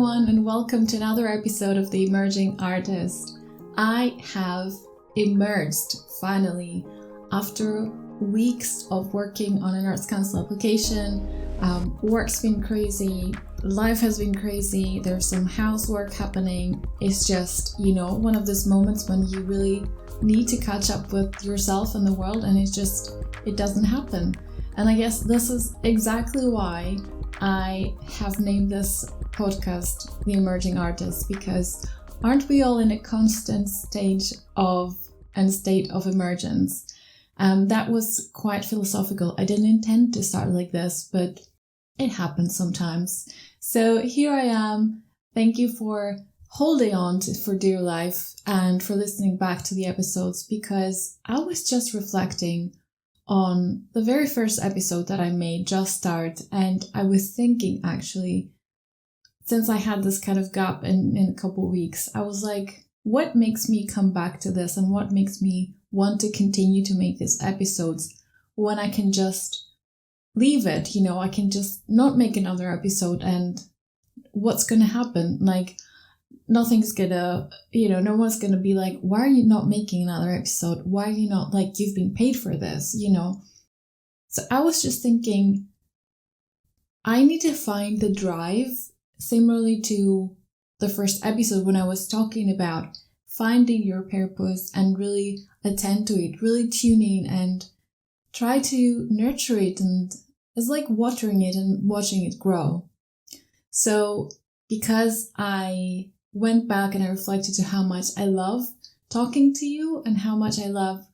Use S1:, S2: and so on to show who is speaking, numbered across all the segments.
S1: everyone, and welcome to another episode of The Emerging Artist. I have emerged finally after weeks of working on an Arts Council application. Work's been crazy, life has been crazy, there's some housework happening. It's just, one of those moments when you really need to catch up with yourself and the world, and it doesn't happen. And I guess this is exactly why I have named this podcast The Emerging Artist, because aren't we all in a constant state of emergence? That was quite philosophical. I didn't intend to start like this, but it happens sometimes. So here I am. Thank you for holding on for dear life and for listening back to the episodes, because I was just reflecting on the very first episode that I made, Just Start, and I was thinking, actually, since I had this kind of gap in a couple of weeks, I was like, what makes me come back to this, and what makes me want to continue to make these episodes when I can just leave it? I can just not make another episode, and what's gonna happen? Like, nothing's gonna, no one's gonna be like, why are you not making another episode? Why are you not, like, you've been paid for this, So I was just thinking, I need to find the drive, similarly to the first episode when I was talking about finding your purpose and really attend to it, really tune in and try to nurture it. And it's like watering it and watching it grow. So because I went back and I reflected to how much I love talking to you and how much I love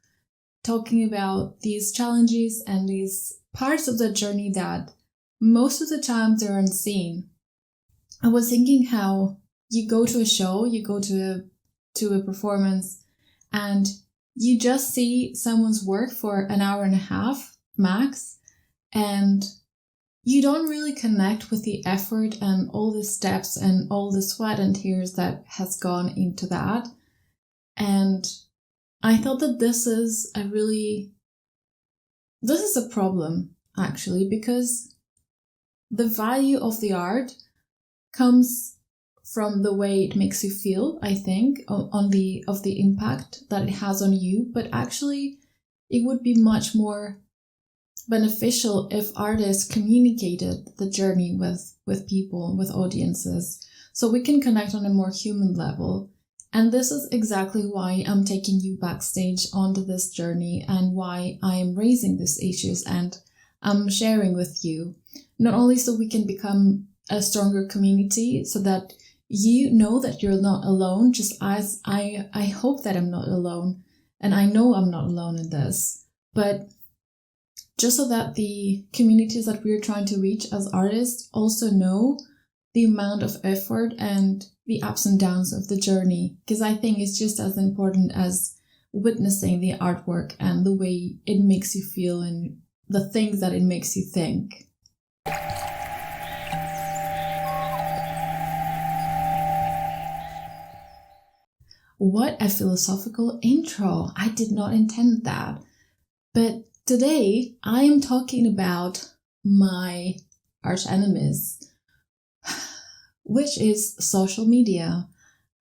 S1: talking about these challenges and these parts of the journey that most of the time they're unseen. I was thinking how you go to a show, you go to a performance, and you just see someone's work for an hour and a half max, and you don't really connect with the effort and all the steps and all the sweat and tears that has gone into that. And I thought that this is a problem, actually, because the value of the art comes from the way it makes you feel, I think, of the impact that it has on you. But actually, it would be much more beneficial if artists communicated the journey with people, with audiences, so we can connect on a more human level. And this is exactly why I'm taking you backstage onto this journey, and why I am raising these issues and I'm sharing with you, not only so we can become a stronger community, so that you know that you're not alone, just as I hope that I'm not alone, and I know I'm not alone in this, but just so that the communities that we're trying to reach as artists also know the amount of effort and the ups and downs of the journey. Because I think it's just as important as witnessing the artwork and the way it makes you feel and the things that it makes you think. What a philosophical intro. I did not intend that. But today, I am talking about my arch enemies, which is social media.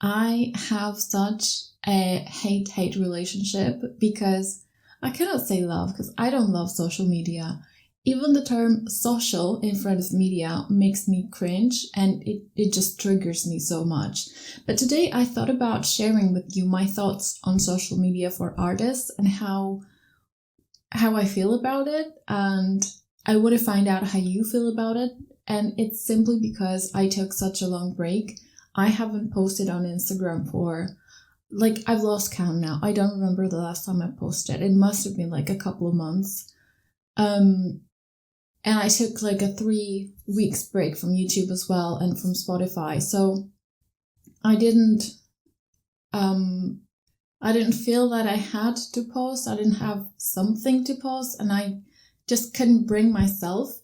S1: I have such a hate-hate relationship, because I cannot say love, because I don't love social media. Even the term social in front of media makes me cringe, and it just triggers me so much. But today I thought about sharing with you my thoughts on social media for artists and how I feel about it, and I want to find out how you feel about it. And it's simply because I took such a long break. I haven't posted on Instagram for, I've lost count now. I don't remember the last time I posted. It must have been a couple of months. And I took a 3 weeks break from YouTube as well, and from Spotify. So I didn't feel that I had to post. I didn't have something to post, and I just couldn't bring myself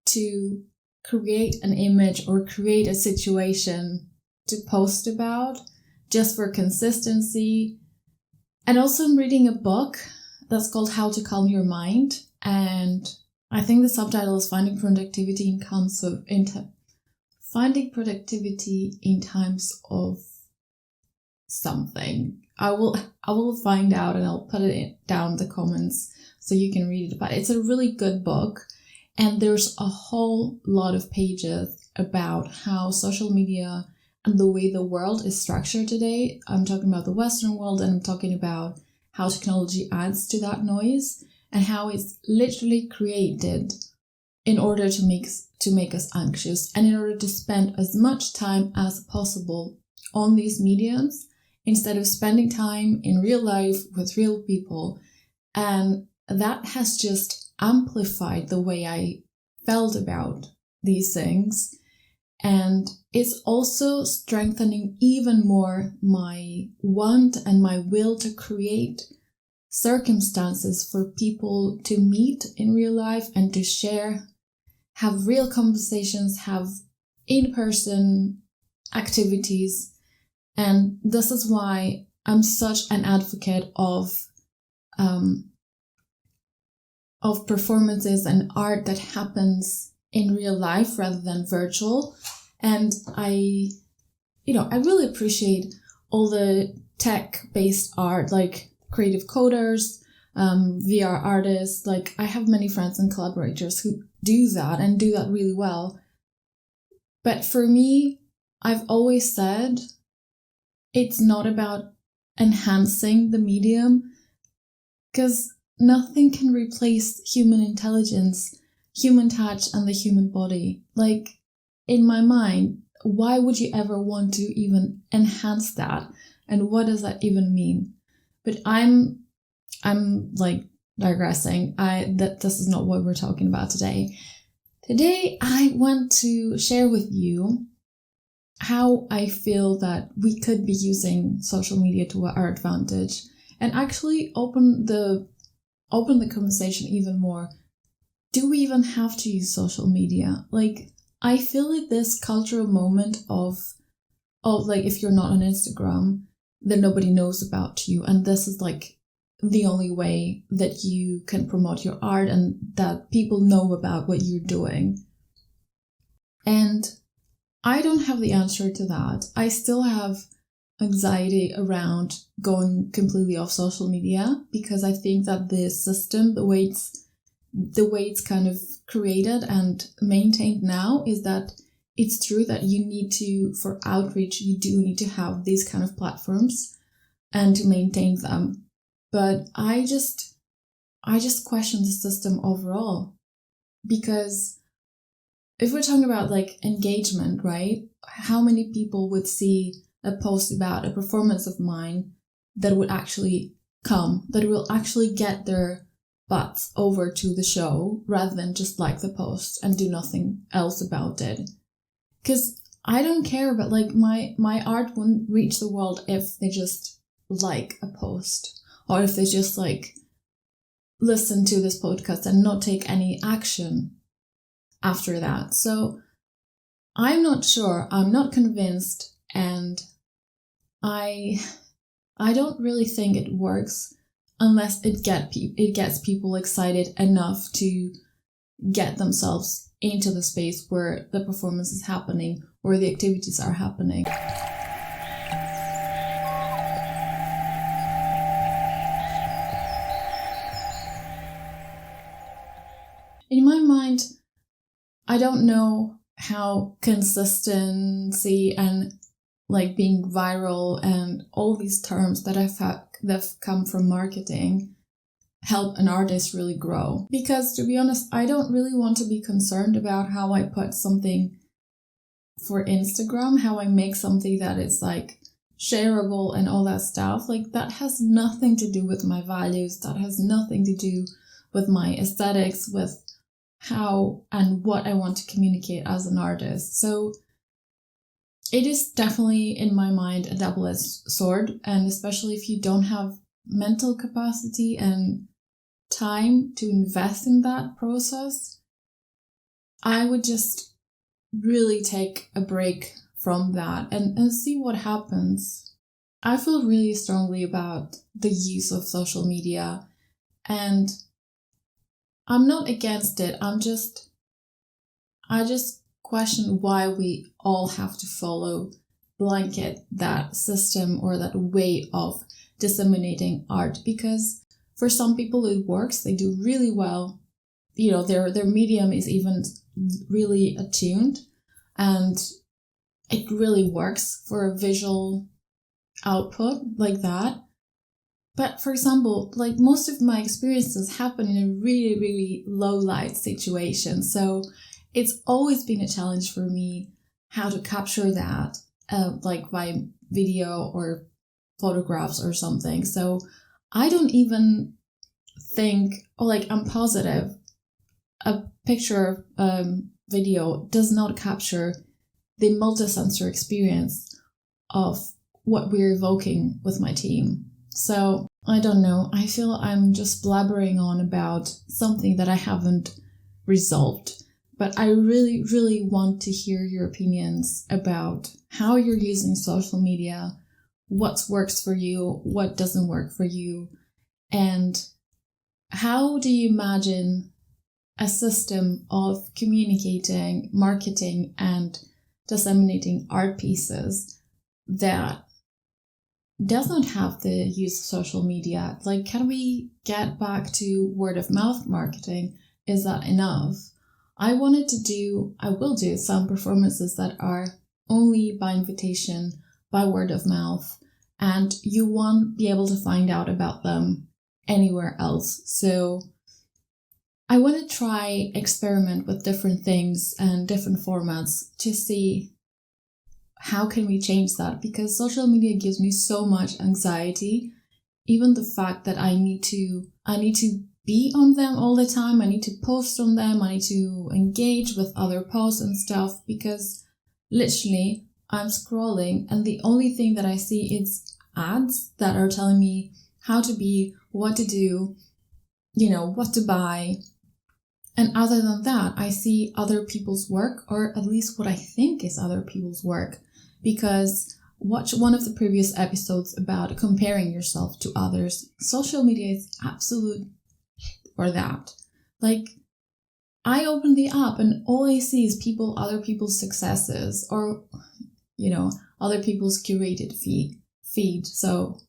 S1: to create an image or create a situation to post about, just for consistency. And also I'm reading a book that's called How to Calm Your Mind, and I think the subtitle is Finding Productivity in finding productivity in times of something. I will find out, and I'll put it down in the comments so you can read it. But it's a really good book, and there's a whole lot of pages about how social media and the way the world is structured today. I'm talking about the Western world, and I'm talking about how technology adds to that noise and how it's literally created in order to make us anxious and in order to spend as much time as possible on these mediums instead of spending time in real life with real people. And that has just amplified the way I felt about these things. And it's also strengthening even more my want and my will to create circumstances for people to meet in real life and to share, have real conversations, have in-person activities. And this is why I'm such an advocate of performances and art that happens in real life rather than virtual. And I really appreciate all the tech-based art, like creative coders, VR artists. Like, I have many friends and collaborators who do that and do that really well. But for me, I've always said it's not about enhancing the medium, because nothing can replace human intelligence, human touch, and the human body. Like, in my mind, why would you ever want to even enhance that? And what does that even mean? But I'm like digressing. This is not what we're talking about today. Today, I want to share with you how I feel that we could be using social media to our advantage, and actually open the conversation even more. Do we even have to use social media? Like, I feel like this cultural moment of like, if you're not on Instagram, then nobody knows about you, and this is like the only way that you can promote your art and that people know about what you're doing. And I don't have the answer to that. I still have anxiety around going completely off social media, because I think that the system, the way it's kind of created and maintained now, is that it's true that you need to, for outreach, you do need to have these kind of platforms and to maintain them. But I just question the system overall, because if we're talking about like engagement, right? How many people would see a post about a performance of mine that would actually come, that will actually get their butts over to the show rather than just like the post and do nothing else about it? Because I don't care, but like my art wouldn't reach the world if they just like a post, or if they just like listen to this podcast and not take any action after that. So I'm not sure, I'm not convinced, and I don't really think it works unless it gets people excited enough to get themselves into the space where the performance is happening, where the activities are happening. In my mind, I don't know how consistency and like being viral and all these terms that have come from marketing help an artist really grow. Because to be honest, I don't really want to be concerned about how I put something for Instagram, how I make something that is like shareable and all that stuff. Like, that has nothing to do with my values. That has nothing to do with my aesthetics, with how and what I want to communicate as an artist. So it is definitely, in my mind, a double-edged sword, and especially if you don't have mental capacity and time to invest in that process, I would just really take a break from that and see what happens. I feel really strongly about the use of social media, and I'm not against it. I just question why we all have to follow blanket that system or that way of disseminating art, because for some people it works, they do really well, their medium is even really attuned and it really works for a visual output like that. But for example, like most of my experiences happen in a really, really low light situation. So it's always been a challenge for me how to capture that, like by video or photographs or something. So I don't even think, I'm positive a picture video does not capture the multisensory experience of what we're evoking with my team. So I don't know, I feel I'm just blabbering on about something that I haven't resolved, but I really, really want to hear your opinions about how you're using social media, what works for you, what doesn't work for you, and how do you imagine a system of communicating, marketing, and disseminating art pieces that does not have the use of social media? Like, can we get back to word of mouth marketing? Is that enough? I will do some performances that are only by invitation, by word of mouth, and you won't be able to find out about them anywhere else. So I want to try experiment with different things and different formats to see how can we change that, because social media gives me so much anxiety. Even the fact that I need to be on them all the time, I need to post on them, I need to engage with other posts and stuff, because literally I'm scrolling and the only thing that I see is ads that are telling me how to be, what to do, what to buy. And other than that, I see other people's work, or at least what I think is other people's work, because watch one of the previous episodes about comparing yourself to others. Social media is absolute for that. Like, I open the app and all I see is other people's successes, or, other people's curated feed. So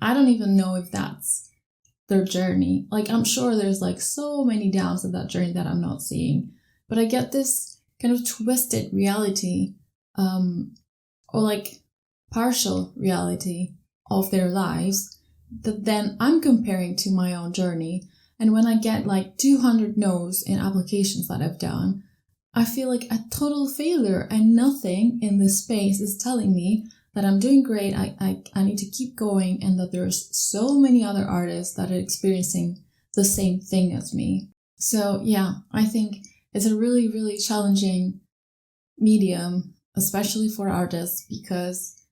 S1: I don't even know if that's their journey. Like, I'm sure there's so many downs of that journey that I'm not seeing, but I get this kind of twisted reality, or partial reality of their lives that then I'm comparing to my own journey. And when I get 200 no's in applications that I've done, I feel like a total failure, and nothing in this space is telling me that I'm doing great, I need to keep going, and that there's so many other artists that are experiencing the same thing as me. So yeah, I think it's a really, really challenging medium, especially for artists, because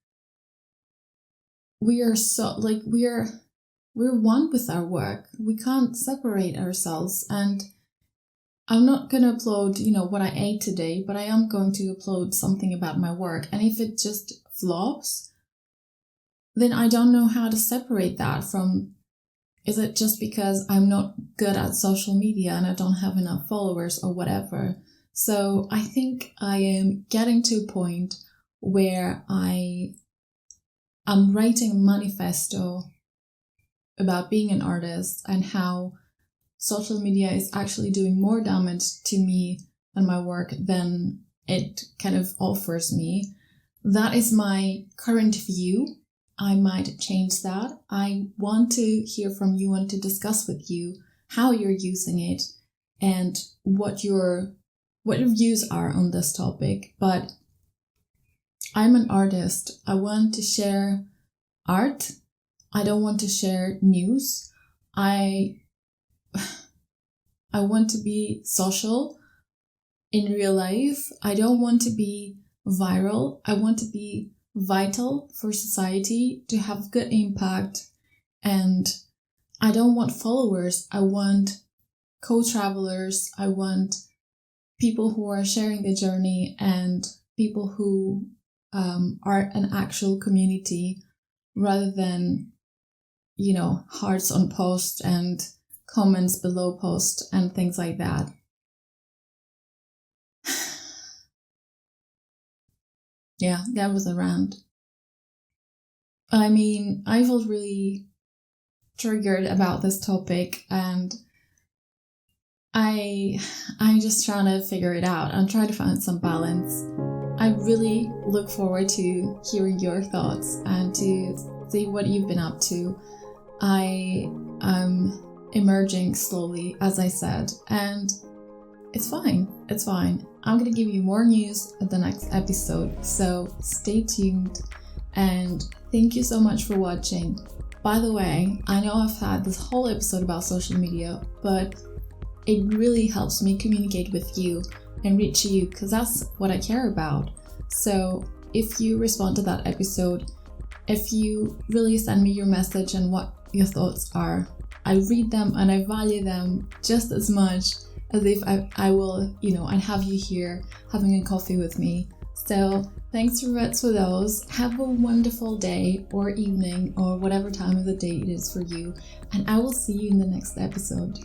S1: we are so, we're one with our work. We can't separate ourselves. And I'm not going to upload, what I ate today, but I am going to upload something about my work. And if it just flops, then I don't know how to separate that from, is it just because I'm not good at social media and I don't have enough followers or whatever? So I think I am getting to a point where I'm writing a manifesto about being an artist and how social media is actually doing more damage to me and my work than it kind of offers me. That is my current view. I might change that. I want to hear from you and to discuss with you how you're using it and what your views are on this topic. But I'm an artist. I want to share art. I don't want to share news. I want to be social in real life. I don't want to be viral. I want to be vital for society, to have good impact. And I don't want followers. I want co-travelers. I want people who are sharing the journey and people who are an actual community, rather than, hearts on post and comments below post and things like that. yeah, that was a rant. I mean, I felt really triggered about this topic, and I'm just trying to figure it out. I'm trying to find some balance. I really look forward to hearing your thoughts and to see what you've been up to. I am emerging slowly, as I said, and it's fine. It's fine. I'm going to give you more news at the next episode, so stay tuned, and thank you so much for watching. By the way, I know I've had this whole episode about social media, but it really helps me communicate with you and reach you, because that's what I care about. So if you respond to that episode, if you really send me your message and what your thoughts are, I read them and I value them just as much as if I will, I'd have you here having a coffee with me. So thanks for those. Have a wonderful day or evening or whatever time of the day it is for you. And I will see you in the next episode.